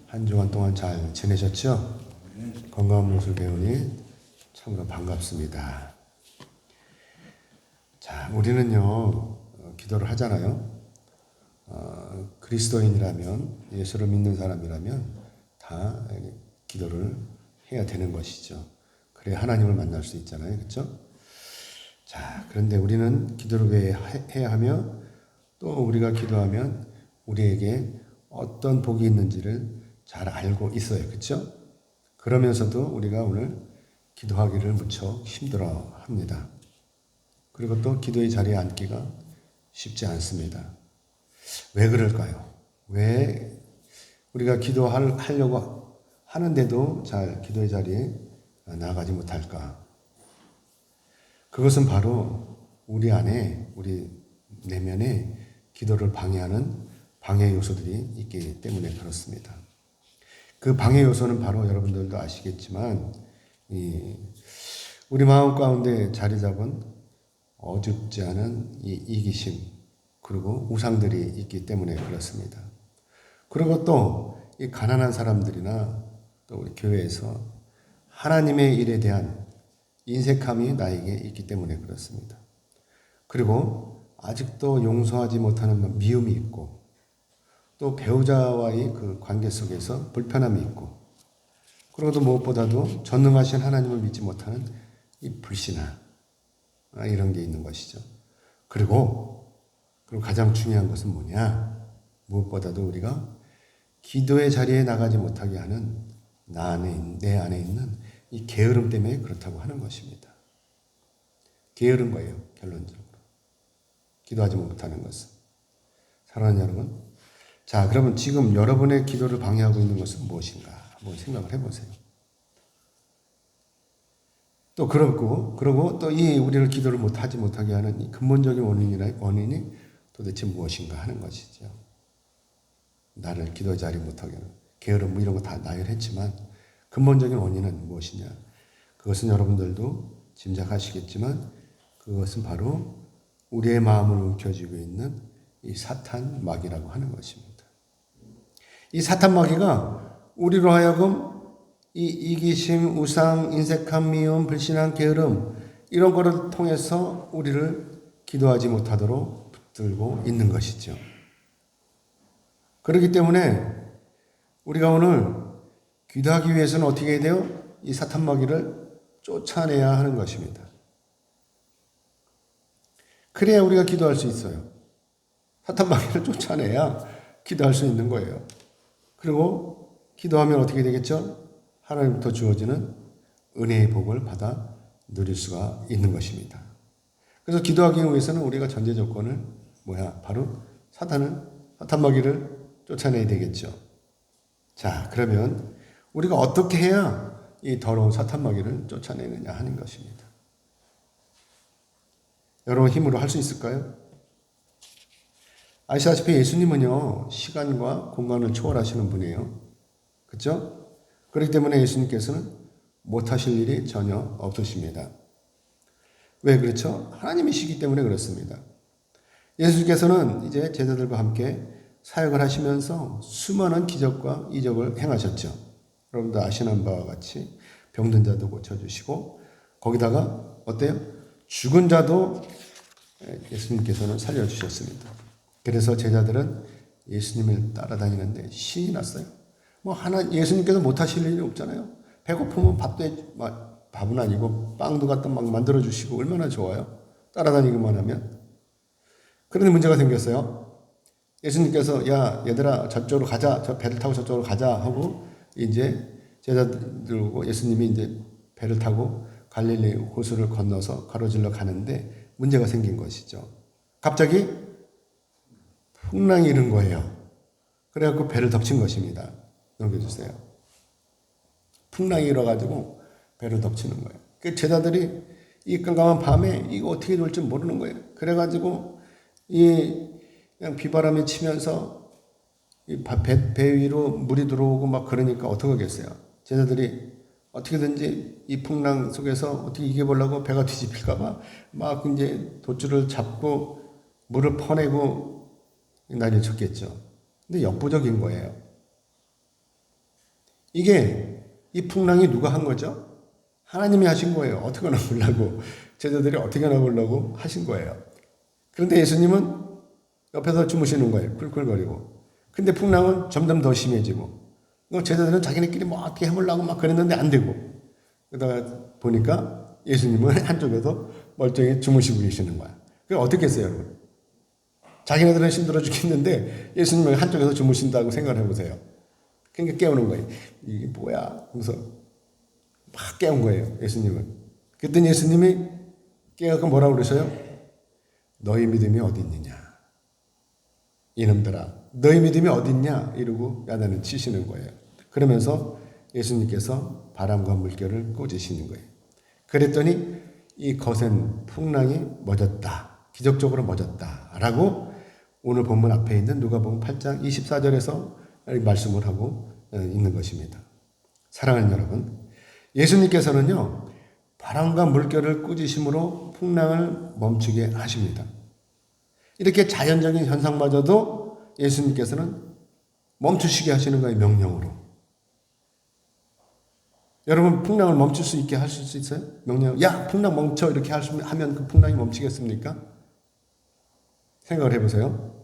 한 주간 동안 잘 지내셨죠? 건강한 모습 배우니 참으로 반갑습니다. 자, 우리는요, 기도를 하잖아요. 그리스도인이라면, 예수를 믿는 사람이라면 다 기도를 해야 되는 것이죠. 그래야 하나님을 만날 수 있잖아요. 그렇죠? 자, 그런데 우리는 기도를 왜 해야 하며 또 우리가 기도하면 우리에게 어떤 복이 있는지를 잘 알고 있어요. 그렇죠? 그러면서도 우리가 오늘 기도하기를 무척 힘들어 합니다. 그리고 또 기도의 자리에 앉기가 쉽지 않습니다. 왜 그럴까요? 왜 우리가 기도하려고 하는데도 잘 기도의 자리에 나가지 못할까? 그것은 바로 우리 안에, 우리 내면에 기도를 방해하는 방해 요소들이 있기 때문에 그렇습니다. 그 방해 요소는 바로 여러분들도 아시겠지만 우리 마음 가운데 자리 잡은 어줍지 않은 이 이기심 그리고 우상들이 있기 때문에 그렇습니다. 그리고 또 이 가난한 사람들이나 또 우리 교회에서 하나님의 일에 대한 인색함이 나에게 있기 때문에 그렇습니다. 그리고 아직도 용서하지 못하는 미움이 있고 또 배우자와의 그 관계 속에서 불편함이 있고 그리고 또 무엇보다도 전능하신 하나님을 믿지 못하는 이 불신함 이런 게 있는 것이죠. 그리고 가장 중요한 것은 뭐냐? 무엇보다도 우리가 기도의 자리에 나가지 못하게 하는 내 안에 있는 이 게으름 때문에 그렇다고 하는 것입니다. 게으른 거예요, 결론적으로. 기도하지 못하는 것은. 사랑하는 여러분, 자, 그러면 지금 여러분의 기도를 방해하고 있는 것은 무엇인가? 한번 생각을 해보세요. 또 그러고 또 이 우리를 기도를 못하게 하는 이 근본적인 원인이 도대체 무엇인가 하는 것이죠. 나를 기도 자리 못하게 하는 게으름 이런 거 다 나열했지만 근본적인 원인은 무엇이냐? 그것은 여러분들도 짐작하시겠지만 그것은 바로 우리의 마음을 움켜쥐고 있는 이 사탄 마귀라고 하는 것입니다. 이 사탄 마귀가 우리로 하여금 이 이기심, 우상, 인색함, 미움, 불신앙, 게으름 이런 거를 통해서 우리를 기도하지 못하도록 붙들고 있는 것이죠. 그렇기 때문에 우리가 오늘 기도하기 위해서는 어떻게 해야 돼요? 이 사탄 마귀를 쫓아내야 하는 것입니다. 그래야 우리가 기도할 수 있어요. 사탄 마귀를 쫓아내야 기도할 수 있는 거예요. 그리고 기도하면 어떻게 되겠죠? 하나님부터 주어지는 은혜의 복을 받아 누릴 수가 있는 것입니다. 그래서 기도하기 위해서는 우리가 전제 조건을 바로 사탄 마귀를 쫓아내야 되겠죠. 자, 그러면 우리가 어떻게 해야 이 더러운 사탄 마귀를 쫓아내느냐 하는 것입니다. 여러분 힘으로 할 수 있을까요? 아시다시피 예수님은요, 시간과 공간을 초월하시는 분이에요. 그렇죠? 그렇기 때문에 예수님께서는 못하실 일이 전혀 없으십니다. 왜 그렇죠? 하나님이시기 때문에 그렇습니다. 예수님께서는 이제 제자들과 함께 사역을 하시면서 수많은 기적과 이적을 행하셨죠. 여러분도 아시는 바와 같이 병든 자도 고쳐주시고 거기다가 어때요? 죽은 자도 예수님께서는 살려주셨습니다. 그래서 제자들은 예수님을 따라다니는데 신이 났어요. 예수님께서 못하실 일이 없잖아요. 배고프면 밥은 아니고 빵도 갖다 막 만들어주시고 얼마나 좋아요. 따라다니기만 하면. 그런데 문제가 생겼어요. 예수님께서 얘들아 저쪽으로 가자. 저 배를 타고 저쪽으로 가자 하고 이제 제자들고 예수님이 이제 배를 타고 갈릴리 호수를 건너서 가로질러 가는데 문제가 생긴 것이죠. 갑자기 풍랑이 이른 거예요. 그래갖고 배를 덮친 것입니다. 넘겨주세요. 풍랑이 일어가지고 배를 덮치는 거예요. 그 제자들이 이 깜깜한 밤에 이거 어떻게 될지 모르는 거예요. 그래가지고 그냥 비바람이 치면서 배 위로 물이 들어오고 막 그러니까 어떡하겠어요. 제자들이 어떻게든지 이 풍랑 속에서 어떻게 이겨보려고 배가 뒤집힐까봐 막 이제 돛줄을 잡고 물을 퍼내고 난리를 쳤겠죠. 근데 역부족인 거예요. 이게 이 풍랑이 누가 한 거죠? 하나님이 하신 거예요. 어떻게 나보려고 제자들이 어떻게 나보려고 하신 거예요. 그런데 예수님은 옆에서 주무시는 거예요. 쿨쿨거리고. 근데 풍랑은 점점 더 심해지고 제자들은 자기네끼리 뭐 어떻게 해보려고 막 그랬는데 안 되고 그러다가 보니까 예수님은 한쪽에서 멀쩡히 주무시고 계시는 거야. 그럼 어떻게 했어요, 여러분? 자기네들은 힘들어 죽겠는데 예수님은 한쪽에서 주무신다고 생각을 해보세요. 그러니까 깨우는 거예요. 이게 뭐야? 그래서 막 깨운 거예요, 예수님은. 그랬더니 예수님이 깨어서 뭐라고 그러셔요? 너희 믿음이 어디 있느냐? 이놈들아, 너희 믿음이 어디 있냐? 이러고 야단을 치시는 거예요. 그러면서 예수님께서 바람과 물결을 꾸짖으시는 거예요. 그랬더니 이 거센 풍랑이 멎었다. 기적적으로 멎었다라고 오늘 본문 앞에 있는 누가복음 8장 24절에서 말씀을 하고 있는 것입니다. 사랑하는 여러분, 예수님께서는요, 바람과 물결을 꾸짖음으로 풍랑을 멈추게 하십니다. 이렇게 자연적인 현상마저도 예수님께서는 멈추시게 하시는 거예요, 명령으로. 여러분, 풍랑을 멈출 수 있게 하실 수 있어요? 명령, 야, 풍랑 멈춰. 이렇게 하면 그 풍랑이 멈추겠습니까? 생각을 해보세요.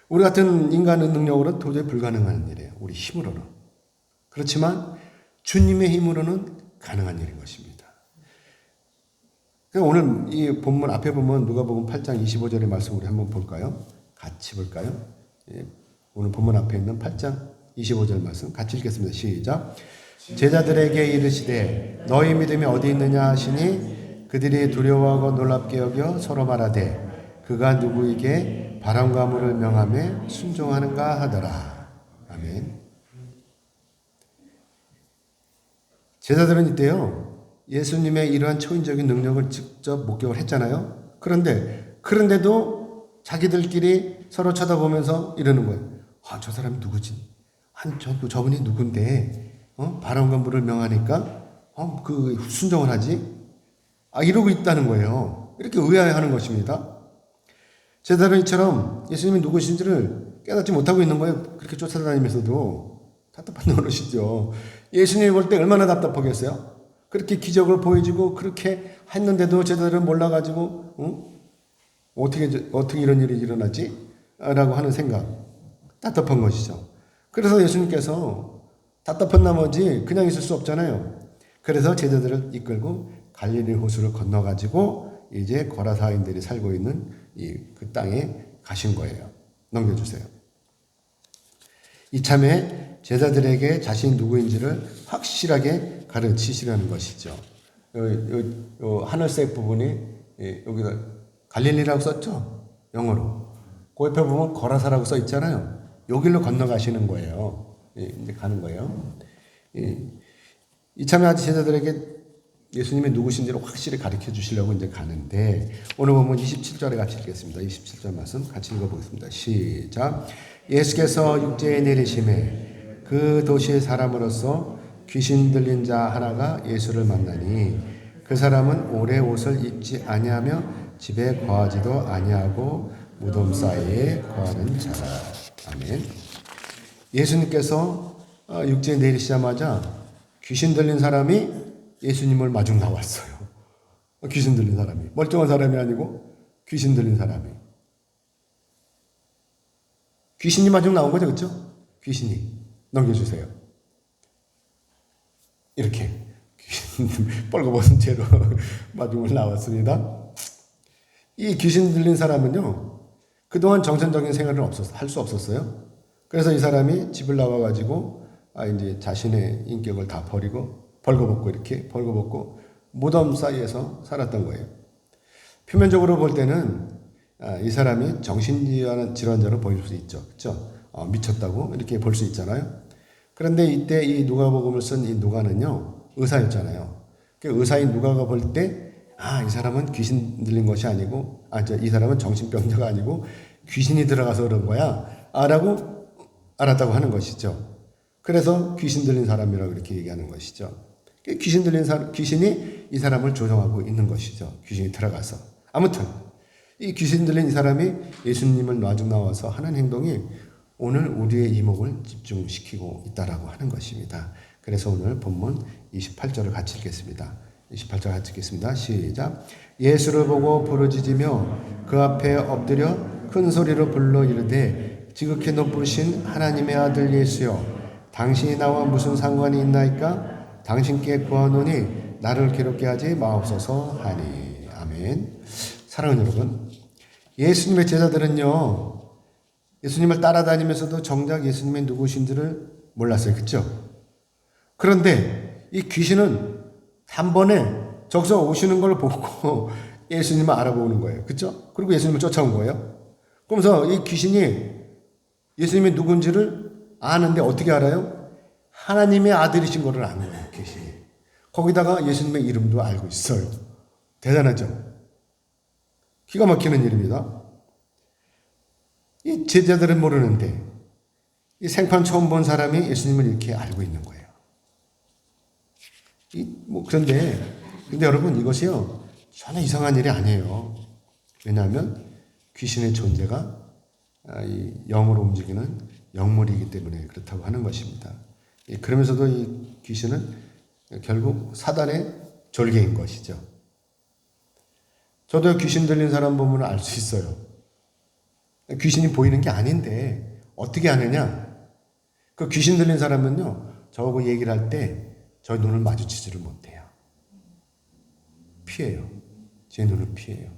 우리 같은 인간의 능력으로는 도저히 불가능한 일이에요. 우리 힘으로는. 그렇지만 주님의 힘으로는 가능한 일인 것입니다. 오늘 이 본문 앞에 보면 누가복음 8장 25절의 말씀 우리 한번 볼까요? 같이 볼까요? 오늘 본문 앞에 있는 8장 25절 말씀 같이 읽겠습니다. 시작. 제자들에게 이르시되 너희 믿음이 어디 있느냐 하시니 그들이 두려워하고 놀랍게 여겨 서로 말하되 그가 누구에게 바람과 물을 명하며 순종하는가 하더라. 아멘. 제자들은 이때요, 예수님의 이러한 초인적인 능력을 직접 목격을 했잖아요. 그런데도 자기들끼리 서로 쳐다보면서 이러는 거예요. 아, 저 사람이 누구지? 저분이 누군데, 바람과 물을 명하니까, 순종을 하지? 이러고 있다는 거예요. 이렇게 의아해하는 것입니다. 제자들은 이처럼 예수님이 누구신지를 깨닫지 못하고 있는 거예요. 그렇게 쫓아다니면서도. 답답한 노릇이죠. 예수님이 볼 때 얼마나 답답하겠어요? 그렇게 기적을 보여주고 그렇게 했는데도 제자들은 몰라가지고 어떻게 이런 일이 일어나지? 라고 하는 생각. 답답한 것이죠. 그래서 예수님께서 답답한 나머지 그냥 있을 수 없잖아요. 그래서 제자들을 이끌고 갈릴리 호수를 건너가지고 이제 거라사인들이 살고 있는 그 땅에 가신 거예요. 넘겨주세요. 이참에 제자들에게 자신이 누구인지를 확실하게 가르치시려는 것이죠. 하늘색 부분이 여기다 갈릴리라고 썼죠? 영어로. 그 옆에 보면 거라사라고 써 있잖아요. 여기로 건너가시는 거예요. 이제 가는 거예요. 이참에 아직 제자들에게 예수님이 누구신지를 확실히 가르쳐 주시려고 이제 가는데 오늘 보면 27절에 같이 읽겠습니다. 27절 말씀 같이 읽어보겠습니다. 시작. 예수께서 육지에 내리심에 그 도시의 사람으로서 귀신 들린 자 하나가 예수를 만나니 그 사람은 오래 옷을 입지 아니하며 집에 거하지도 아니하고 무덤 사이에 거하는 자라. 아멘. 예수님께서 육지에 내리시자마자 귀신 들린 사람이 예수님을 마중 나왔어요. 귀신 들린 사람이. 멀쩡한 사람이 아니고 귀신 들린 사람이. 귀신이 마중 나온 거죠. 그렇죠? 귀신이. 넘겨주세요. 이렇게 뻘거벗은 채로 마중을 나왔습니다. 이 귀신 들린 사람은요, 그동안 정상적인 생활을 할 수 없었어요. 그래서 이 사람이 집을 나와가지고 이제 자신의 인격을 다 버리고 벌거벗고 무덤 사이에서 살았던 거예요. 표면적으로 볼 때는 이 사람이 정신질환자로 보일 수 있죠. 그렇죠? 미쳤다고 이렇게 볼 수 있잖아요. 그런데 이때 이 누가복음을 쓴 이 누가는요, 의사였잖아요. 의사인 누가가 볼 때, 이 사람은 귀신 들린 것이 아니고, 이 사람은 정신병자가 아니고 귀신이 들어가서 그런 거야. 라고 알았다고 하는 것이죠. 그래서 귀신 들린 사람이라고 이렇게 얘기하는 것이죠. 귀신이 이 사람을 조종하고 있는 것이죠. 귀신이 들어가서. 아무튼 이 귀신 들린 이 사람이 예수님을 마중 나와서 하는 행동이 오늘 우리의 이목을 집중시키고 있다라고 하는 것입니다. 그래서 오늘 본문 28절을 같이 읽겠습니다. 28절 같이 읽겠습니다. 시작. 예수를 보고 부르짖으며 그 앞에 엎드려 큰 소리로 불러 이르되 지극히 높으신 하나님의 아들 예수여 당신이 나와 무슨 상관이 있나이까? 당신께 구하노니 나를 괴롭게 하지 마옵소서 하니. 아멘. 사랑하는 여러분, 예수님의 제자들은요, 예수님을 따라다니면서도 정작 예수님이 누구신지를 몰랐어요. 그렇죠? 그런데 이 귀신은 단번에 저기서 오시는 걸 보고 예수님을 알아보는 거예요. 그렇죠? 그리고 예수님을 쫓아온 거예요. 그러면서 이 귀신이 예수님이 누군지를 아는데 어떻게 알아요? 하나님의 아들이신 것을 아는 거예요. 귀신이. 거기다가 예수님의 이름도 알고 있어요. 대단하죠? 기가 막히는 일입니다. 이 제자들은 모르는데 이 생판 처음 본 사람이 예수님을 이렇게 알고 있는 거예요. 그런데 여러분 이것이요 전혀 이상한 일이 아니에요. 왜냐하면 귀신의 존재가 이 영으로 움직이는 영물이기 때문에 그렇다고 하는 것입니다. 그러면서도 이 귀신은 결국 사단의 졸개인 것이죠. 저도 귀신 들린 사람 보면 알 수 있어요. 귀신이 보이는 게 아닌데 어떻게 아느냐? 그 귀신 들린 사람은요, 저하고 얘기를 할 때 저 눈을 마주치지를 못해요. 피해요. 제 눈을 피해요.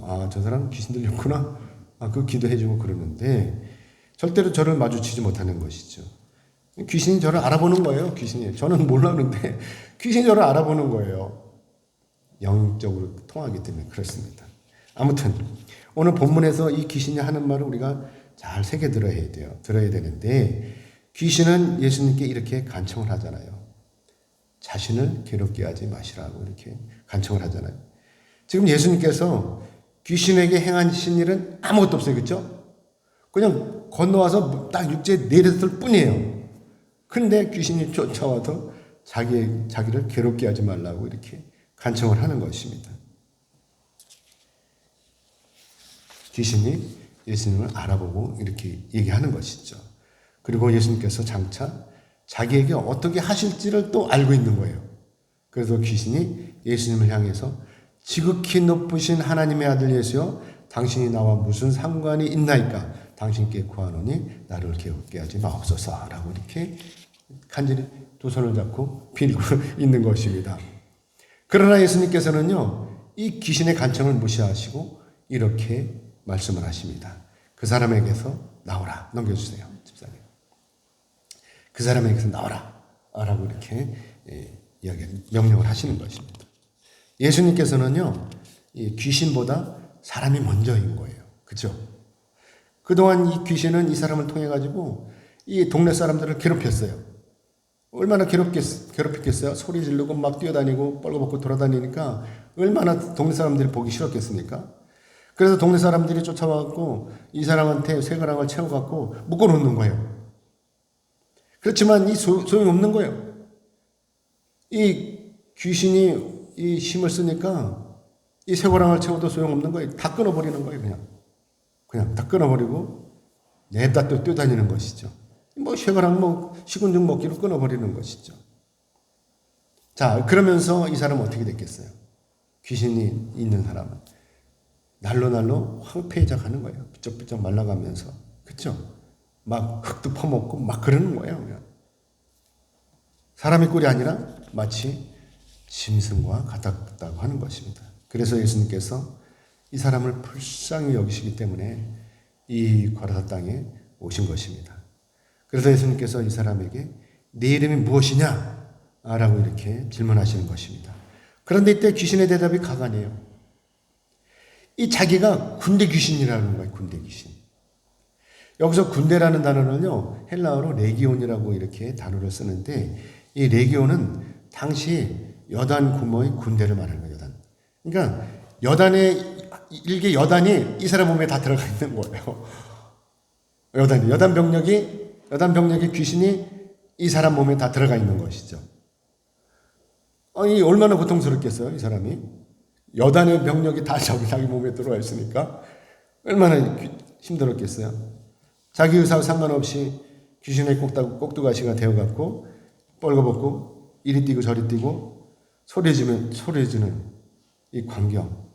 아, 저 사람 귀신 들렸구나. 그 기도해주고 그러는데 절대로 저를 마주치지 못하는 것이죠. 귀신이 저를 알아보는 거예요. 귀신이. 저는 몰랐는데 귀신이 저를 알아보는 거예요. 영적으로 통하기 때문에 그렇습니다. 아무튼 오늘 본문에서 이 귀신이 하는 말을 우리가 잘 새겨 들어야 돼요. 들어야 되는데 귀신은 예수님께 이렇게 간청을 하잖아요. 자신을 괴롭게 하지 마시라고 이렇게 간청을 하잖아요. 지금 예수님께서 귀신에게 행하신 일은 아무것도 없어요. 그렇죠? 그냥 건너와서 딱 육지에 내렸을 뿐이에요. 근데 귀신이 쫓아와서 자기를 괴롭게 하지 말라고 이렇게 간청을 하는 것입니다. 귀신이 예수님을 알아보고 이렇게 얘기하는 것이죠. 그리고 예수님께서 장차 자기에게 어떻게 하실지를 또 알고 있는 거예요. 그래서 귀신이 예수님을 향해서 지극히 높으신 하나님의 아들 예수여 당신이 나와 무슨 상관이 있나이까? 당신께 구하노니 나를 괴롭게 하지 마옵소서 라고 이렇게 간절히 두 손을 잡고 빌고 있는 것입니다. 그러나 예수님께서는요, 이 귀신의 간청을 무시하시고 이렇게 말씀을 하십니다. 그 사람에게서 나오라. 넘겨주세요. 집사님. 그 사람에게서 나오라. 라고 이렇게 명령을 하시는 것입니다. 예수님께서는요, 이 귀신보다 사람이 먼저인 거예요. 그죠? 그동안 이 귀신은 이 사람을 통해가지고 이 동네 사람들을 괴롭혔어요. 얼마나 괴롭혔겠어요? 소리 지르고 막 뛰어다니고 뻘거벗고 돌아다니니까 얼마나 동네 사람들이 보기 싫었겠습니까? 그래서 동네 사람들이 쫓아와갖고 이 사람한테 쇠가락을 채워갖고 묶어놓는 거예요. 그렇지만 이 소용이 없는 거예요. 이 귀신이 이 힘을 쓰니까 이 쇠가락을 채워도 소용없는 거예요. 다 끊어버리는 거예요. 그냥 다 끊어버리고 냅다 또 뛰어다니는 것이죠. 쇠가락 식은죽 먹기로 끊어버리는 것이죠. 자, 그러면서 이 사람은 어떻게 됐겠어요? 귀신이 있는 사람은 날로 황폐해져 가는 거예요. 비쩍비쩍 말라가면서. 그쵸? 막 흙도 퍼먹고 막 그러는 거예요. 그냥. 사람의 꼴이 아니라 마치 짐승과 같았다고 하는 것입니다. 그래서 예수님께서 이 사람을 불쌍히 여기시기 때문에 이 가라사 땅에 오신 것입니다. 그래서 예수님께서 이 사람에게 네 이름이 무엇이냐? 라고 이렇게 질문하시는 것입니다. 그런데 이때 귀신의 대답이 가관이에요. 이 자기가 군대 귀신이라는 거예요. 군대 귀신. 여기서 군대라는 단어는요, 헬라어로 레기온이라고 이렇게 단어를 쓰는데 이 레기온은 당시 여단 구모의 군대를 말하는 거예요. 여단. 그러니까 일개 여단이 이 사람 몸에 다 들어가 있는 거예요. 여단 병력이 귀신이 이 사람 몸에 다 들어가 있는 것이죠. 아니 얼마나 고통스럽겠어요, 이 사람이. 여단의 병력이 다 자기 몸에 들어와 있으니까 얼마나 힘들었겠어요. 자기 의사와 상관없이 귀신의 꼭두가시가 되어갖고 뻘거벗고 이리 뛰고 저리 뛰고 소리 지르는 이 광경,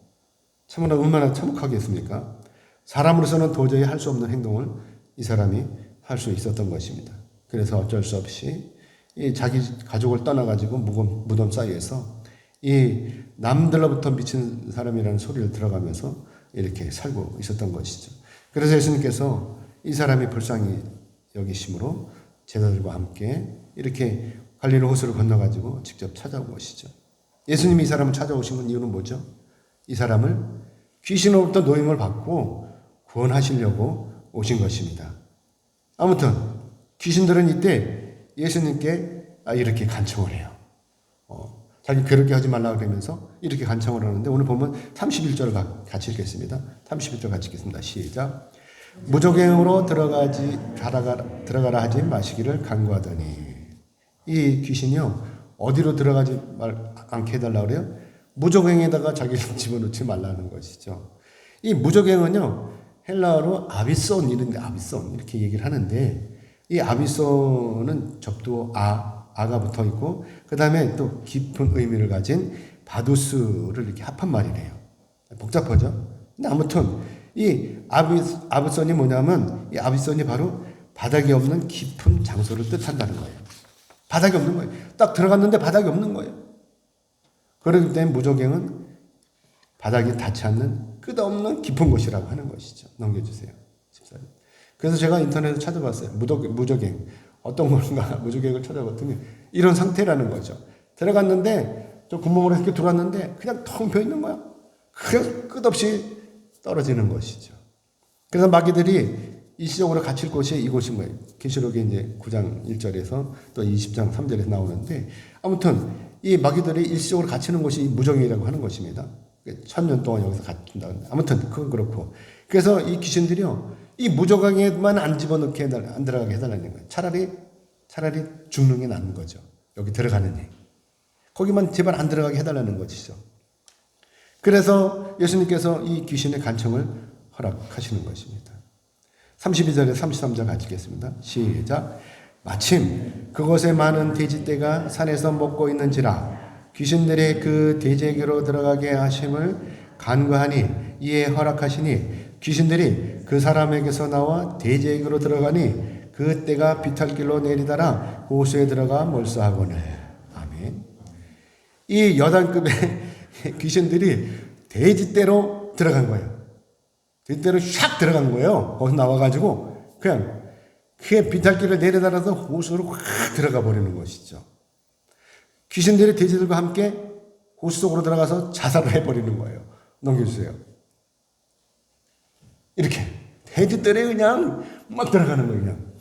참으로 얼마나 참혹하겠습니까? 사람으로서는 도저히 할 수 없는 행동을 이 사람이 할 수 있었던 것입니다. 그래서 어쩔 수 없이 이 자기 가족을 떠나가지고 무덤 사이에서 이 남들로부터 미친 사람이라는 소리를 들어가면서 이렇게 살고 있었던 것이죠. 그래서 예수님께서 이 사람이 불쌍히 여기심으로 제자들과 함께 이렇게 갈릴리 호수를 건너가지고 직접 찾아온 것이죠. 예수님이 이 사람을 찾아오신 이유는 뭐죠? 이 사람을 귀신으로부터 노임을 받고 구원하시려고 오신 것입니다. 아무튼 귀신들은 이때 예수님께 이렇게 간청을 해요. 자기 괴롭게 하지 말라고 그러면서 이렇게 간청을 하는데 오늘 보면 31절 같이 읽겠습니다. 31절 같이 읽겠습니다. 시작. 무조갱으로 들어가라 하지 마시기를 간구하더니. 이 귀신이요 어디로 들어가지 않게 해달라고 그래요? 무조갱에다가 자기를 집어넣지 말라는 것이죠. 이 무조갱은요 헬라어로 아비손 이렇게 얘기를 하는데 이 아비손은 접두 아가 붙어 있고 그 다음에 또 깊은 의미를 가진 바두스를 이렇게 합한 말이래요. 복잡하죠? 근데 아무튼 이 아비손이 뭐냐면 이 아비손이 바로 바닥이 없는 깊은 장소를 뜻한다는 거예요. 바닥이 없는 거예요. 딱 들어갔는데 바닥이 없는 거예요. 그렇기 때문에 무조갱은 바닥이 닿지 않는 끝없는 깊은 곳이라고 하는 것이죠. 넘겨주세요. 14절. 그래서 제가 인터넷에 찾아봤어요. 무조갱. 어떤 건가 무조갱을 찾아봤더니 이런 상태라는 거죠. 들어갔는데 저 구멍으로 이렇게 들어왔는데 그냥 텅 비어 있는 거야. 그냥 끝없이 떨어지는 것이죠. 그래서 마귀들이 일시적으로 갇힐 곳이 이곳인 거예요. 계시록에 이제 9장 1절에서 또 20장 3절에서 나오는데 아무튼 이 마귀들이 일시적으로 갇히는 곳이 무정이라고 하는 것입니다. 1000년 동안 여기서 갇힌다. 아무튼 그건 그렇고 그래서 이 귀신들이요 이 무조강에만 안 집어넣게 안 들어가게 해달라는 거예요. 차라리 죽는 게 낫는 거죠. 여기 들어가는 애. 거기만 제발 안 들어가게 해달라는 것이죠. 그래서 예수님께서 이 귀신의 간청을 허락하시는 것입니다. 32절에 33절 같이 읽겠습니다. 시작. 마침 그곳에 많은 돼지떼가 산에서 먹고 있는지라 귀신들이 그 돼지에게로 들어가게 하심을 간구하니 이에 허락하시니 귀신들이 그 사람에게서 나와 돼지에게로 들어가니 그 떼가 비탈길로 내리다라 호수에 들어가 몰수하거늘. 아멘. 이 여단급의 귀신들이 돼지떼로 들어간 거예요. 돼지떼로 샥 들어간 거예요. 거기서 나와가지고 그냥 그게 비탈길을 내려달아서 호수로 확 들어가 버리는 것이죠. 귀신들이 돼지들과 함께 호수 속으로 들어가서 자살을 해버리는 거예요. 넘겨주세요. 이렇게 돼지들이 그냥 막 들어가는 거예요. 그냥.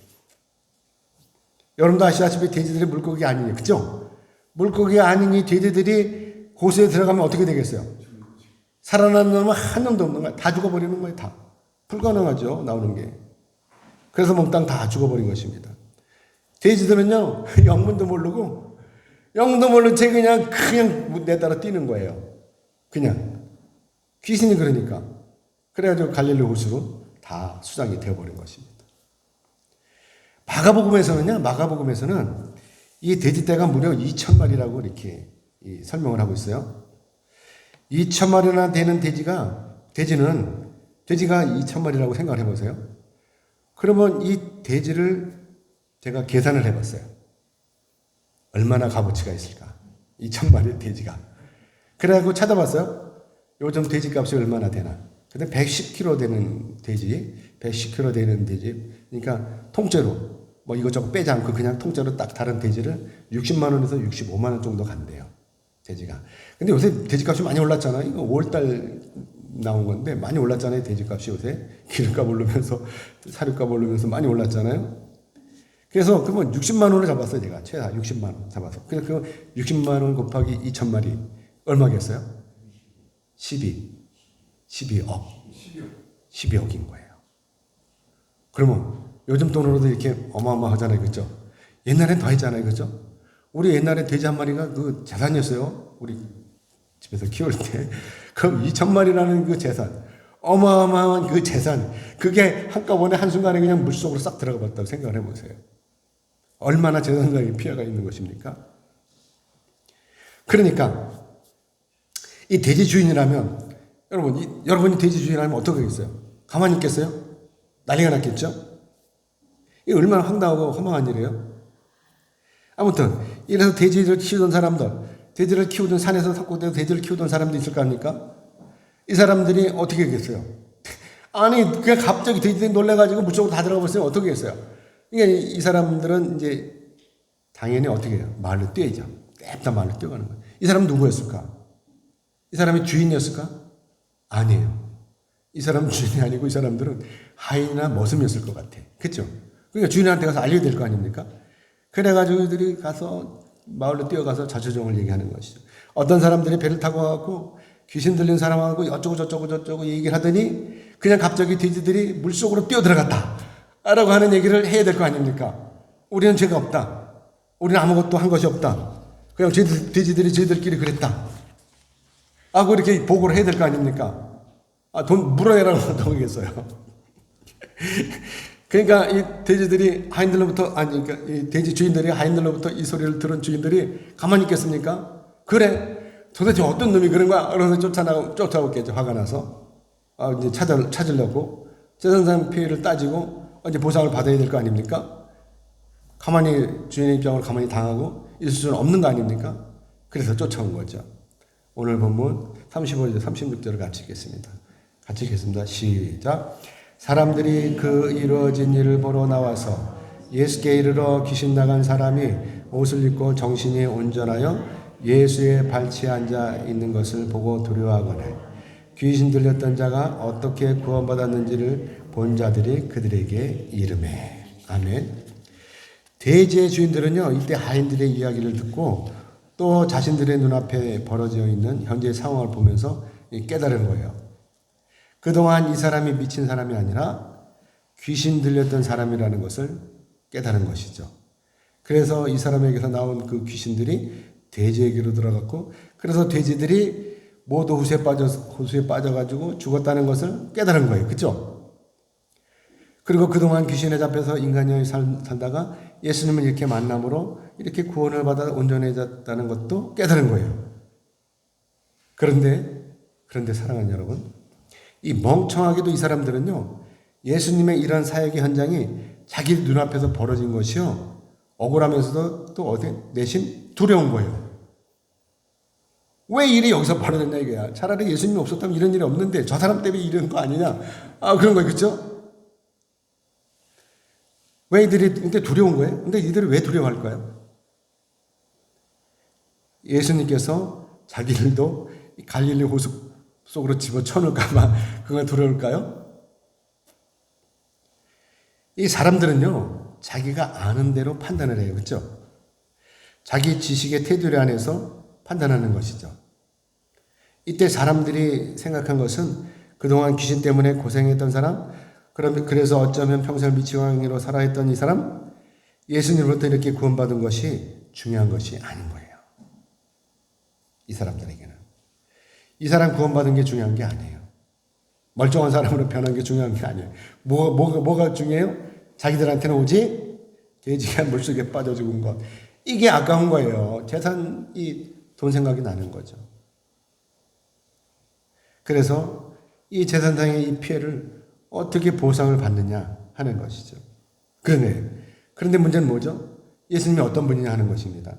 여러분도 아시다시피 돼지들이 물고기 아니에요. 그죠? 물고기 아닌 이 돼지들이 호수에 들어가면 어떻게 되겠어요? 살아남는 놈은 한 놈도 없는 거예요. 다 죽어버리는 거예요. 다. 불가능하죠. 나오는 게. 그래서 몽땅 다 죽어버린 것입니다. 돼지들은요. 영문도 모르고 채 그냥 내 따라 뛰는 거예요. 그냥. 귀신이 그러니까. 그래가지고 갈릴리 호수로 다 수장이 되어버린 것입니다. 마가복음에서는 이 돼지떼가 무려 2,000마리라고 이렇게 설명을 하고 있어요. 2,000마리나 되는 돼지가 2,000마리라고 생각을 해보세요. 그러면 이 돼지를 제가 계산을 해봤어요. 얼마나 값어치가 있을까? 2,000마리 돼지가. 그래가지고 찾아봤어요. 요즘 돼지 값이 얼마나 되나? 근데 110kg 되는 돼지, 그러니까 통째로 뭐 이것저것 빼지 않고 그냥 통째로 딱 다른 돼지를 60만 원에서 65만 원 정도 간대요. 돼지가. 근데 요새 돼지값이 많이 올랐잖아요. 이거 5월달 나온 건데 많이 올랐잖아요. 돼지값이 요새 기름값 오르면서 사료값 오르면서 많이 올랐잖아요. 그래서 그러면 60만 원을 잡았어요. 제가 최다 60만 원 잡아서. 그래서 그 60만 원 곱하기 2,000마리 얼마겠어요? 12억. 12억인 거예요. 그러면 요즘 돈으로도 이렇게 어마어마하잖아요. 그죠? 옛날엔 더 했잖아요. 그죠? 우리 옛날에 돼지 한 마리가 그 재산이었어요. 우리 집에서 키울 때. 그럼 2,000마리라는 그 재산. 어마어마한 그 재산, 그게 한꺼번에 한순간에 그냥 물속으로 싹 들어가 봤다고 생각을 해보세요. 얼마나 재산상의 피해가 있는 것입니까? 그러니까 이 돼지 주인이라면 여러분이 돼지 주인이라면 어떻게 하겠어요? 가만히 있겠어요? 난리가 났겠죠? 이게 얼마나 황당하고 허망한 일이에요? 아무튼 이래서 돼지를 키우던 사람들, 돼지를 키우던 산에서 산골에서 돼지를 키우던 사람도 있을 거 아닙니까? 이 사람들이 어떻게 하겠어요? 아니 그냥 갑자기 돼지들이 놀래가지고 물속으로 다 들어가 버렸으면 어떻게 했어요? 그러니까 이 사람들은 이제 당연히 어떻게 해요? 말로 뛰어야죠. 냅다 말로 뛰어가는 거예요. 이 사람은 누구였을까? 이 사람이 주인이었을까? 아니에요. 이 사람은 주인이 아니고 이 사람들은 하인이나 머슴이었을 것 같아. 그렇죠? 그러니까 주인한테 가서 알려야 될 거 아닙니까? 그래가지고 이들이 가서 마을로 뛰어가서 자초정을 얘기하는 것이죠. 어떤 사람들이 배를 타고 가고 귀신 들린 사람하고 어쩌고 저쩌고 얘기를 하더니 그냥 갑자기 돼지들이 물속으로 뛰어들어갔다 라고 하는 얘기를 해야 될 거 아닙니까? 우리는 죄가 없다. 우리는 아무것도 한 것이 없다. 그냥 돼지들이 저희들끼리 그랬다. 하고 이렇게 보고를 해야 될 거 아닙니까? 돈 물어내라고 하겠어요. 그러니까 이 돼지들이 하인들로부터, 그러니까 이 돼지 주인들이 하인들로부터 이 소리를 들은 주인들이 가만히 있겠습니까? 그래. 도대체 어떤 놈이 그런 거야? 그러면서 쫓아오겠죠. 화가 나서. 이제 찾으려고. 재산상 피해를 따지고, 이제 보상을 받아야 될 거 아닙니까? 가만히, 주인의 입장으로 가만히 당하고 있을 수는 없는 거 아닙니까? 그래서 쫓아온 거죠. 오늘 본문 35절, 36절을 같이 읽겠습니다. 같이 읽겠습니다. 시작. 사람들이 그 이루어진 일을 보러 나와서 예수께 이르러 귀신 나간 사람이 옷을 입고 정신이 온전하여 예수의 발치에 앉아 있는 것을 보고 두려워하거늘 귀신 들렸던 자가 어떻게 구원받았는지를 본 자들이 그들에게 이르매. 아멘. 돼지의 주인들은요, 이때 하인들의 이야기를 듣고 또 자신들의 눈앞에 벌어져 있는 현재의 상황을 보면서 깨달은 거예요. 그동안 이 사람이 미친 사람이 아니라 귀신 들렸던 사람이라는 것을 깨달은 것이죠. 그래서 이 사람에게서 나온 그 귀신들이 돼지에게로 들어갔고, 그래서 돼지들이 모두 호수에 빠져가지고 죽었다는 것을 깨달은 거예요. 그죠? 그리고 그동안 귀신에 잡혀서 인간이 살다가 예수님을 이렇게 만남으로 이렇게 구원을 받아 온전해졌다는 것도 깨달은 거예요. 그런데 사랑하는 여러분, 이 멍청하게도 이 사람들은요, 예수님의 이런 사역의 현장이 자기 눈앞에서 벌어진 것이요, 억울하면서도 또 내심 두려운 거예요. 왜 일이 여기서 벌어졌냐 이거야. 차라리 예수님이 없었다면 이런 일이 없는데 저 사람 때문에 이런 거 아니냐. 그런 거예요. 그렇죠? 왜 이들이 근데 두려운 거예요? 근데 이들이 왜 두려워할까요? 예수님께서 자기들도 갈릴리 호수 속으로 집어쳐놓을까봐 그걸 두려울까요? 이 사람들은요, 자기가 아는 대로 판단을 해요. 그렇죠? 자기 지식의 테두리 안에서 판단하는 것이죠. 이때 사람들이 생각한 것은 그동안 귀신 때문에 고생했던 사람, 그래서 어쩌면 평생을 미치광이로 살아 했던 이 사람, 예수님으로부터 이렇게 구원받은 것이 중요한 것이 아닌 거예요. 이 사람들에게는. 이 사람 구원받은 게 중요한 게 아니에요. 멀쩡한 사람으로 변한 게 중요한 게 아니에요. 뭐가 중요해요? 자기들한테는 오직 돼지가 물속에 빠져 죽은 것. 이게 아까운 거예요. 재산이 돈 생각이 나는 거죠. 그래서 이 재산상의 이 피해를 어떻게 보상을 받느냐 하는 것이죠. 그런데 문제는 뭐죠? 예수님이 어떤 분이냐 하는 것입니다.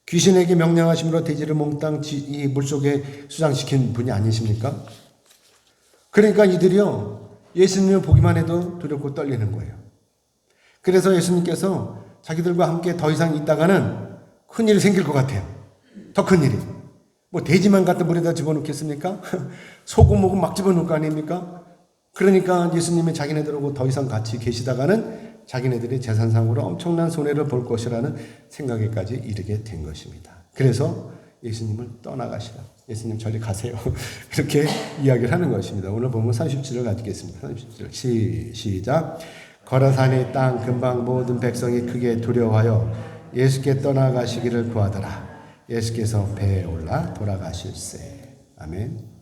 귀신에게 명령하심으로 돼지를 몽땅 이 물속에 수장시킨 분이 아니십니까? 그러니까 이들이요, 예수님을 보기만 해도 두렵고 떨리는 거예요. 그래서 예수님께서 자기들과 함께 더 이상 있다가는 큰일이 생길 것 같아요. 더 큰 일이. 뭐 돼지만 갖다 물에다 집어넣겠습니까? 소금 목은 막 집어넣을 거 아닙니까? 그러니까 예수님이 자기네들하고 더 이상 같이 계시다가는 자기네들이 재산상으로 엄청난 손해를 볼 것이라는 생각에까지 이르게 된 것입니다. 그래서 예수님을 떠나가시라. 예수님 저리 가세요. 이렇게 이야기를 하는 것입니다. 오늘 보면 37절 가지겠습니다. 37절 시작. 거라산의 땅 근방 모든 백성이 크게 두려워하여 예수께 떠나가시기를 구하더라. 예수께서 배에 올라 돌아가실세. 아멘.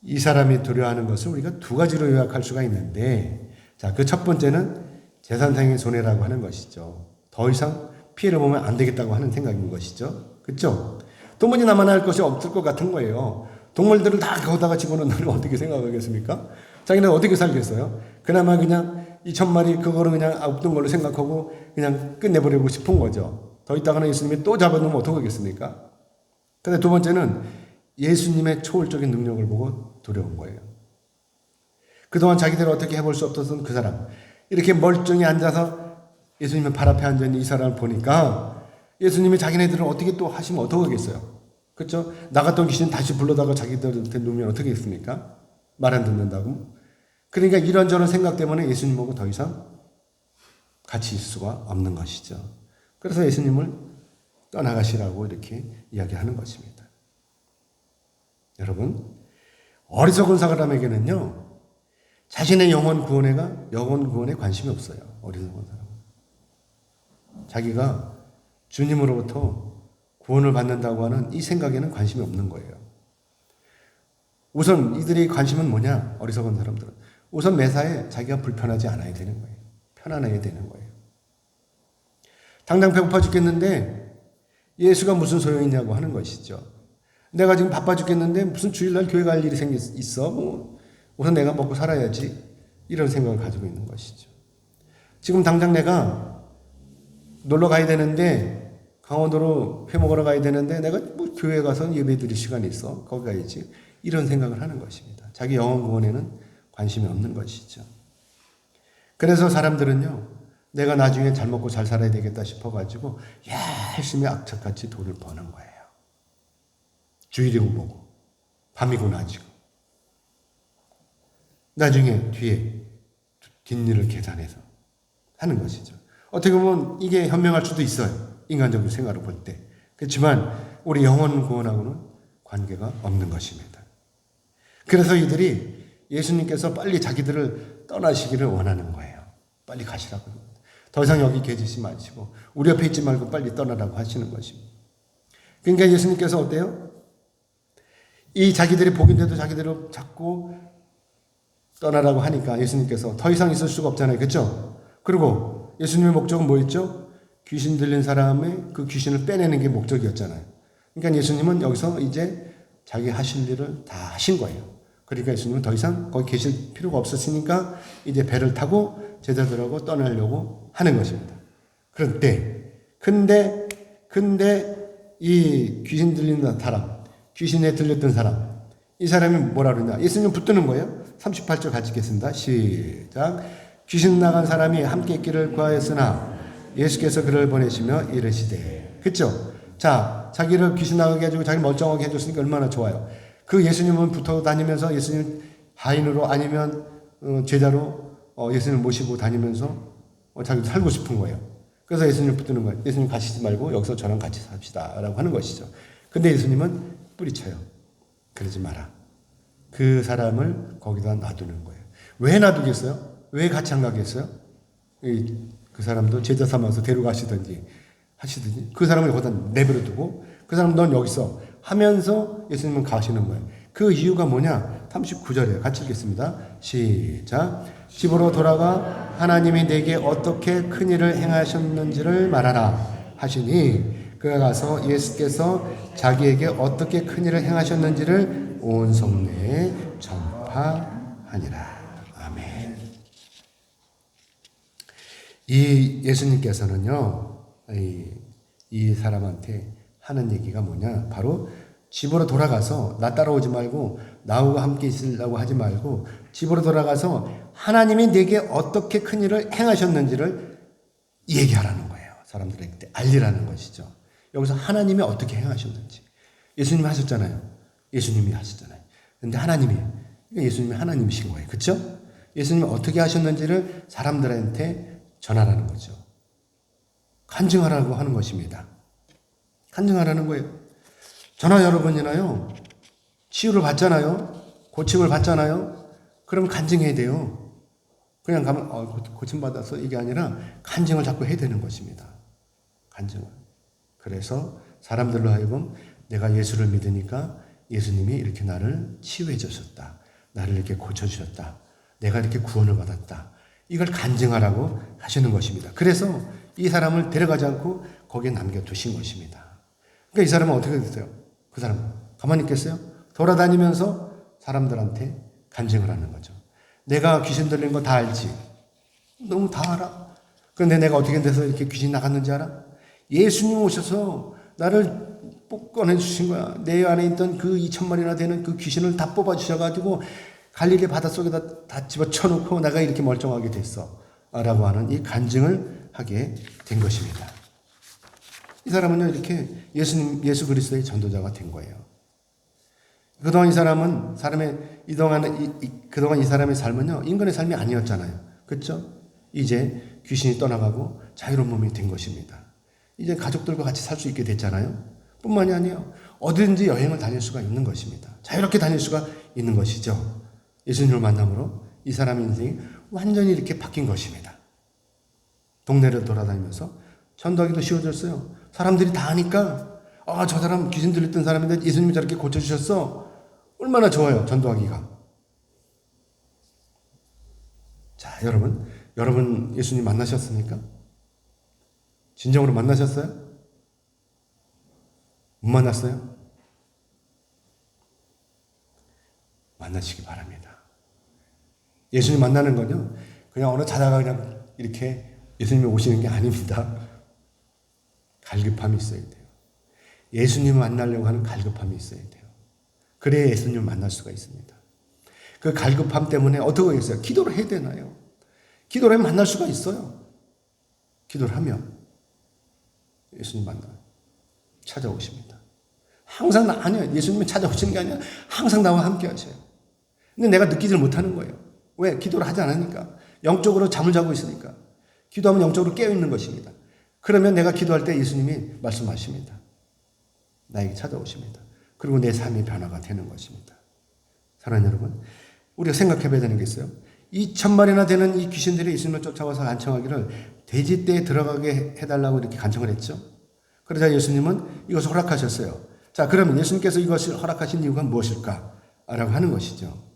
이 사람이 두려워하는 것을 우리가 두 가지로 요약할 수가 있는데, 자, 그 첫 번째는 재산상의 손해라고 하는 것이죠. 더 이상 피해를 보면 안 되겠다고 하는 생각인 것이죠. 그렇죠? 도무지 나만 할 것이 없을 것 같은 거예요. 동물들을 다 거기다가 집어넣는 걸 어떻게 생각하겠습니까? 자기는 어떻게 살겠어요? 그나마 그냥 2,000마리 그거를 그냥 없던 걸로 생각하고 그냥 끝내버리고 싶은 거죠. 더 있다가는 예수님이 또 잡아놓으면 어떡하겠습니까? 근데 두 번째는 예수님의 초월적인 능력을 보고 두려운 거예요. 그동안 자기들을 어떻게 해볼 수 없었던 그 사람, 이렇게 멀쩡히 앉아서 예수님의 발 앞에 앉아있는 이 사람을 보니까 예수님이 자기네들을 어떻게 또 하시면 어떡하겠어요? 그렇죠? 나갔던 귀신 다시 불러다가 자기들한테 놓으면 어떻게 했습니까? 말 안 듣는다고? 그러니까 이런저런 생각 때문에 예수님하고 더 이상 같이 있을 수가 없는 것이죠. 그래서 예수님을 떠나가시라고 이렇게 이야기하는 것입니다. 여러분, 어리석은 사람에게는요, 자신의 영혼 구원에 관심이 없어요. 어리석은 사람은. 자기가 주님으로부터 구원을 받는다고 하는 이 생각에는 관심이 없는 거예요. 우선 이들의 관심은 뭐냐? 어리석은 사람들은. 우선 매사에 자기가 불편하지 않아야 되는 거예요. 편안해야 되는 거예요. 당장 배고파 죽겠는데 예수가 무슨 소용이 있냐고 하는 것이죠. 내가 지금 바빠 죽겠는데 무슨 주일날 교회 갈 일이 있어? 우선 내가 먹고 살아야지. 이런 생각을 가지고 있는 것이죠. 지금 당장 내가 놀러 가야 되는데 강원도로 회 먹으러 가야 되는데 내가 뭐 교회 가서 예배 드릴 시간이 있어. 거기 가야지. 이런 생각을 하는 것입니다. 자기 영혼 구원에는 관심이 없는 것이죠. 그래서 사람들은요, 내가 나중에 잘 먹고 잘 살아야 되겠다 싶어가지고 열심히 악착같이 돈을 버는 거예요. 주일이고 뭐고 밤이고 낮이고 나중에 뒤에 뒷일을 계산해서 하는 것이죠. 어떻게 보면 이게 현명할 수도 있어요. 인간적으로 생각을 볼 때. 그렇지만 우리 영혼 구원하고는 관계가 없는 것입니다. 그래서 이들이 예수님께서 빨리 자기들을 떠나시기를 원하는 거예요. 빨리 가시라고. 더 이상 여기 계시지 마시고 우리 옆에 있지 말고 빨리 떠나라고 하시는 것입니다. 그러니까 예수님께서 어때요? 이 자기들이 복인데도 자기들을 자꾸 떠나라고 하니까 예수님께서 더 이상 있을 수가 없잖아요. 그렇죠? 그리고 예수님의 목적은 뭐였죠? 귀신 들린 사람의 그 귀신을 빼내는 게 목적이었잖아요. 그러니까 예수님은 여기서 이제 자기 하실 일을 다 하신 거예요. 그러니까 예수님은 더 이상 거기 계실 필요가 없었으니까 이제 배를 타고 제자들하고 떠나려고 하는 것입니다. 근데 이 귀신 들리는 사람, 귀신에 들렸던 사람, 이 사람이 뭐라 그러냐? 예수님 붙드는 거예요. 38절 같이 읽겠습니다. 시작. 귀신 나간 사람이 함께 있기를 구하였으나 예수께서 그를 보내시며 이르시되. 그렇죠? 자, 자기를 귀신 나가게 해주고 자기 멀쩡하게 해줬으니까 얼마나 좋아요. 그 예수님은 붙어 다니면서 예수님 하인으로 아니면 제자로 예수님을 모시고 다니면서 자기도 살고 싶은 거예요. 그래서 예수님을 붙드는 거예요. 예수님 가시지 말고 여기서 저랑 같이 삽시다 라고 하는 것이죠. 근데 예수님은 뿌리쳐요. 그러지 마라. 그 사람을 거기다 놔두는 거예요. 왜 놔두겠어요? 왜 같이 안 가겠어요? 그 사람도 제자 삼아서 데려가시든지 하시든지 그 사람을 거기다 내버려 두고 그 사람 넌 여기서 하면서 예수님은 가시는 거예요. 그 이유가 뭐냐? 39절이에요. 같이 읽겠습니다. 시작. 집으로 돌아가 하나님이 내게 어떻게 큰 일을 행하셨는지를 말하라 하시니 그가 가서 예수께서 자기에게 어떻게 큰 일을 행하셨는지를 온 성내에 전파하니라. 아멘. 이 예수님께서는요, 이 사람한테 하는 얘기가 뭐냐? 바로 집으로 돌아가서 나 따라오지 말고 나하고 함께 있으려고 하지 말고 집으로 돌아가서 하나님이 내게 어떻게 큰 일을 행하셨는지를 얘기하라는 거예요. 사람들에게 알리라는 것이죠. 여기서 하나님이 어떻게 행하셨는지. 예수님이 하셨잖아요. 예수님이 하셨잖아요. 근데 예수님이 하나님이신 거예요. 그렇죠? 예수님이 어떻게 하셨는지를 사람들한테 전하라는 거죠. 간증하라고 하는 것입니다. 간증하라는 거예요. 저나 여러분이나요, 치유를 받잖아요. 고침을 받잖아요. 그럼 간증해야 돼요. 그냥 가면 고침받아서 이게 아니라 간증을 자꾸 해야 되는 것입니다. 간증을. 그래서 사람들로 하여금 내가 예수를 믿으니까 예수님이 이렇게 나를 치유해 주셨다. 나를 이렇게 고쳐주셨다. 내가 이렇게 구원을 받았다. 이걸 간증하라고 하시는 것입니다. 그래서 이 사람을 데려가지 않고 거기에 남겨두신 것입니다. 그러니까 이 사람은 어떻게 됐어요? 그 사람은 가만히 있겠어요? 돌아다니면서 사람들한테 간증을 하는 거죠. 내가 귀신 들린 거 다 알지? 너무 다 알아. 그런데 내가 어떻게 돼서 이렇게 귀신 나갔는지 알아? 예수님 오셔서 나를 꺼내 주신 거야. 내 안에 있던 그 2,000마리나 되는 그 귀신을 다 뽑아 주셔가지고 갈릴리 바닷속에다 다 집어쳐놓고 내가 이렇게 멀쩡하게 됐어. 라고 하는 이 간증을 하게 된 것입니다. 이 사람은요, 이렇게 예수 그리스도의 전도자가 된 거예요. 그동안 이 사람은 그동안 이 사람의 삶은요, 인간의 삶이 아니었잖아요. 그렇죠? 이제 귀신이 떠나가고 자유로운 몸이 된 것입니다. 이제 가족들과 같이 살 수 있게 됐잖아요. 뿐만이 아니에요. 어디든지 여행을 다닐 수가 있는 것입니다. 자유롭게 다닐 수가 있는 것이죠. 예수님을 만남으로 이 사람의 인생이 완전히 이렇게 바뀐 것입니다. 동네를 돌아다니면서 전도하기도 쉬워졌어요. 사람들이 다 아니까 저 사람 귀신 들렸던 사람인데 예수님이 저렇게 고쳐주셨어. 얼마나 좋아요. 전도하기가. 자, 여러분 예수님 만나셨습니까? 진정으로 만나셨어요? 못 만났어요? 만나시기 바랍니다. 예수님 만나는 건요, 그냥 어느 자다가 그냥 이렇게 예수님이 오시는 게 아닙니다. 갈급함이 있어야 돼요. 예수님을 만나려고 하는 갈급함이 있어야 돼요. 그래야 예수님을 만날 수가 있습니다. 그 갈급함 때문에 어떻게 하겠어요? 기도를 해야 되나요? 기도를 하면 만날 수가 있어요. 기도를 하면 예수님 찾아오십니다. 항상 아니요. 예수님이 찾아오시는 게 아니라 항상 나와 함께 하셔요. 근데 내가 느끼질 못하는 거예요. 왜? 기도를 하지 않으니까. 영적으로 잠을 자고 있으니까. 기도하면 영적으로 깨어있는 것입니다. 그러면 내가 기도할 때 예수님이 말씀하십니다. 나에게 찾아오십니다. 그리고 내 삶이 변화가 되는 것입니다. 사랑하는 여러분, 우리가 생각해 봐야 되는 게 있어요. 2,000마리나 되는 이 귀신들이 예수님을 쫓아와서 간청하기를 돼지떼에 들어가게 해달라고 이렇게 간청을 했죠. 그러자 예수님은 이것을 허락하셨어요. 자, 그러면 예수님께서 이것을 허락하신 이유가 무엇일까? 라고 하는 것이죠.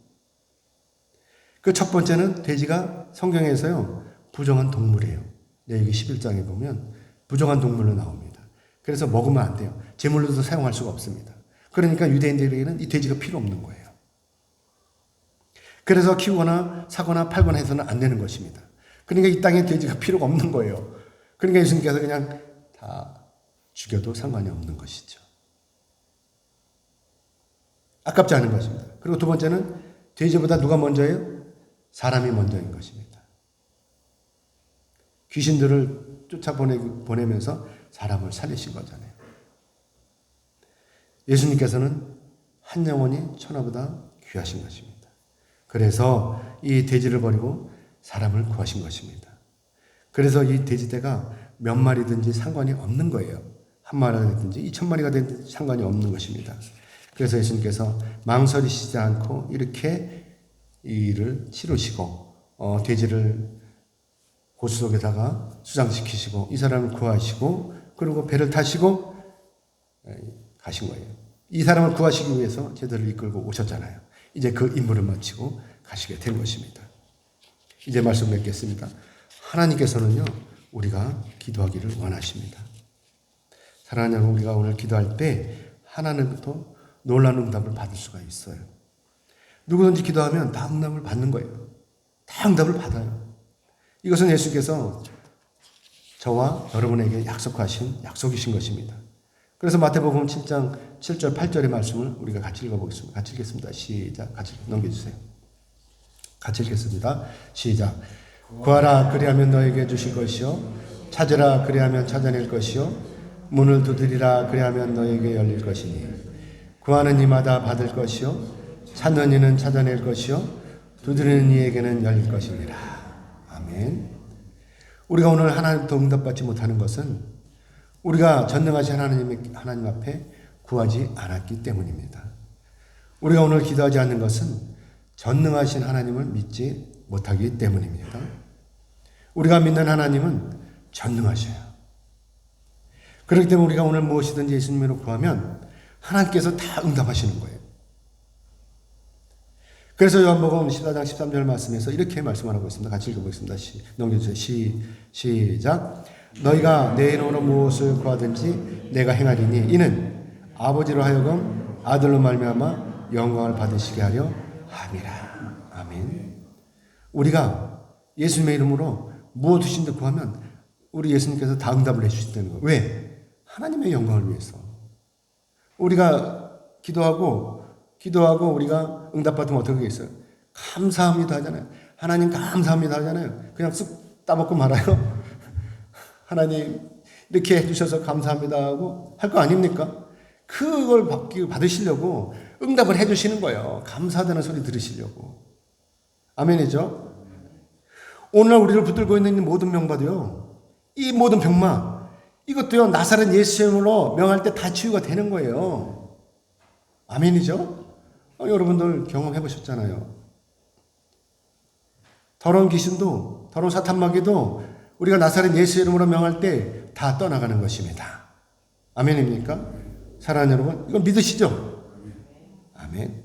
그 첫 번째는 돼지가 성경에서요, 부정한 동물이에요. 여기 11장에 보면 부정한 동물로 나옵니다. 그래서 먹으면 안 돼요. 제물로도 사용할 수가 없습니다. 그러니까 유대인들에게는 이 돼지가 필요 없는 거예요. 그래서 키우거나 사거나 팔거나 해서는 안 되는 것입니다. 그러니까 이 땅에 돼지가 필요가 없는 거예요. 그러니까 예수님께서 그냥 다 죽여도 상관이 없는 것이죠. 아깝지 않은 것입니다. 그리고 두 번째는 돼지보다 누가 먼저예요? 사람이 먼저인 것입니다. 귀신들을 쫓아보내면서 사람을 살리신 거잖아요. 예수님께서는 한 영혼이 천하보다 귀하신 것입니다. 그래서 이 돼지를 버리고 사람을 구하신 것입니다. 그래서 이 돼지떼가 몇 마리든지 상관이 없는 거예요. 한 마리가 됐든지 2,000마리가 됐든지 상관이 없는 것입니다. 그래서 예수님께서 망설이시지 않고 이렇게 이 일을 치르시고 돼지를 고수 속에다가 수장시키시고 이 사람을 구하시고 그리고 배를 타시고 가신 거예요. 이 사람을 구하시기 위해서 제자를 이끌고 오셨잖아요. 이제 그 임무를 마치고 가시게 된 것입니다. 이제 말씀 맺겠습니다. 하나님께서는요, 우리가 기도하기를 원하십니다. 사랑하는 여러분, 우리가 오늘 기도할 때 하나님부터 놀라운 응답을 받을 수가 있어요. 누구든지 기도하면 다 응답을 받는 거예요. 다 응답을 받아요. 이것은 예수께서 저와 여러분에게 약속하신 약속이신 것입니다. 그래서 마태복음 7장 7절 8절의 말씀을 우리가 같이 읽어보겠습니다. 같이 읽겠습니다. 시작. 같이 넘겨주세요. 같이 읽겠습니다. 시작. 구하라 그리하면 너에게 주실 것이요 찾으라 그리하면 찾아낼 것이요 문을 두드리라 그리하면 너에게 열릴 것이니 구하는 이마다 받을 것이요 찾는 이는 찾아낼 것이요 두드리는 이에게는 열릴 것이니라. 아멘. 우리가 오늘 하나님부터 응답받지 못하는 것은 우리가 전능하신 하나님 앞에 구하지 않았기 때문입니다. 우리가 오늘 기도하지 않는 것은 전능하신 하나님을 믿지 못하기 때문입니다. 우리가 믿는 하나님은 전능하셔요. 그렇기 때문에 우리가 오늘 무엇이든지 예수님으로 구하면 하나님께서 다 응답하시는 거예요. 그래서 요한복음 14장 13절 말씀에서 이렇게 말씀을 하고 있습니다. 같이 읽어보겠습니다. 넘겨주세요. 시작. 너희가 내 이름으로 무엇을 구하든지 내가 행하리니 이는 아버지로 하여금 아들로 말미암아 영광을 받으시게 하려 함이라. 아멘. 우리가 예수님의 이름으로 무엇이든지 구하면 우리 예수님께서 다 응답을 해주신다는 거예요. 왜? 하나님의 영광을 위해서. 우리가 기도하고 우리가 응답받으면 어떻게 하겠어요? 감사합니다 하잖아요. 하나님 감사합니다 하잖아요. 그냥 쓱 따먹고 말아요. 하나님 이렇게 해주셔서 감사합니다 하고 할 거 아닙니까? 그걸 받으시려고 응답을 해주시는 거예요. 감사하다는 소리 들으시려고. 아멘이죠? 오늘날 우리를 붙들고 있는 이 모든 명받아요. 이 모든 병마 이것도요 나사렛 예수 이름으로 명할 때 다 치유가 되는 거예요. 아멘이죠? 여러분들 경험해 보셨잖아요. 더러운 귀신도 더러운 사탄마귀도 우리가 나사렛 예수 이름으로 명할 때 다 떠나가는 것입니다. 아멘입니까? 사랑하는 여러분, 이건 믿으시죠? 아멘.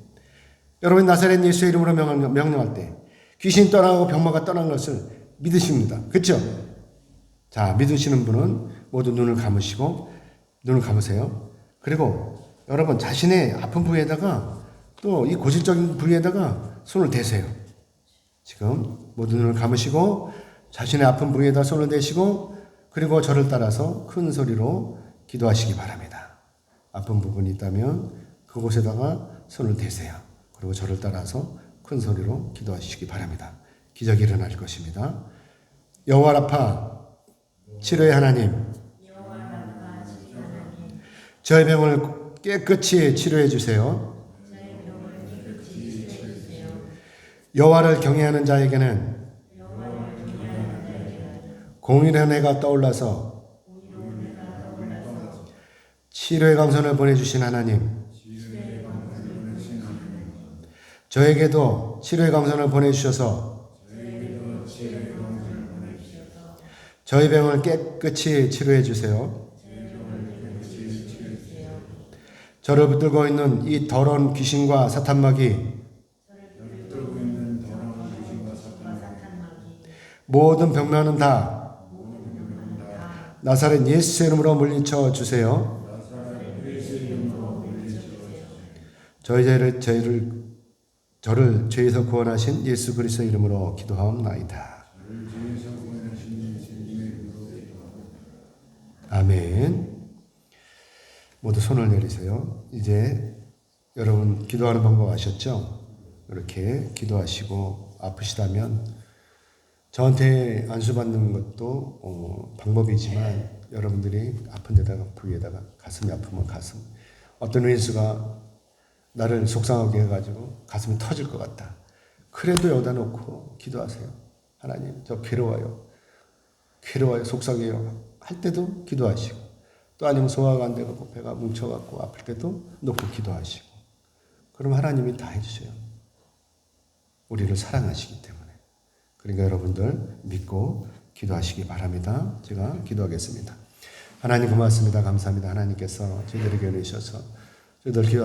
여러분 나사렛 예수 이름으로 명령할 때 귀신이 떠나가고 병마가 떠난 것을 믿으십니다. 그렇죠? 자, 믿으시는 분은 모두 눈을 감으세요. 그리고 여러분 자신의 아픈 부위에다가 또 이 고질적인 부위에다가 손을 대세요. 지금 모두 눈을 감으시고 자신의 아픈 부위에다 손을 대시고 그리고 저를 따라서 큰 소리로 기도하시기 바랍니다. 아픈 부분이 있다면 그곳에다가 손을 대세요. 그리고 저를 따라서 큰 소리로 기도하시기 바랍니다. 기적이 일어날 것입니다. 여호와 라파 치료의 하나님, 저의 병을 깨끗이 치료해 주세요. 여호와를 경외하는 자에게는 공의로운 해가 떠올라서 치료의 강선을 보내주신 하나님, 저에게도 치료의 강선을 보내주셔서 저희 병을 깨끗이 치료해 주세요. 저를 붙들고 있는 이 더러운 귀신과 사탄마귀, 모든 병마는 다 나사렛 예수 이름으로 물리쳐 주세요. 저를 죄에서 구원하신 예수 그리스도 이름으로 기도하옵나이다. 아멘. 모두 손을 내리세요. 이제 여러분 기도하는 방법 아셨죠? 이렇게 기도하시고 아프시다면 저한테 안수받는 것도 방법이지만 여러분들이 아픈 데다가 부위에다가 가슴이 아프면 가슴, 어떤 의수가 나를 속상하게 해가지고 가슴이 터질 것 같다. 그래도 여기다 놓고 기도하세요. 하나님 저 괴로워요. 속상해요. 할 때도 기도하시고 또 아니면 소화가 안 되고 배가 뭉쳐갖고 아플 때도 놓고 기도하시고 그럼 하나님이 다 해주세요. 우리를 사랑하시기 때문에. 그러니까 여러분들 믿고 기도하시기 바랍니다. 제가 기도하겠습니다. 하나님 고맙습니다. 감사합니다. 하나님께서 저희들에게 은혜주셔서 저희들 기도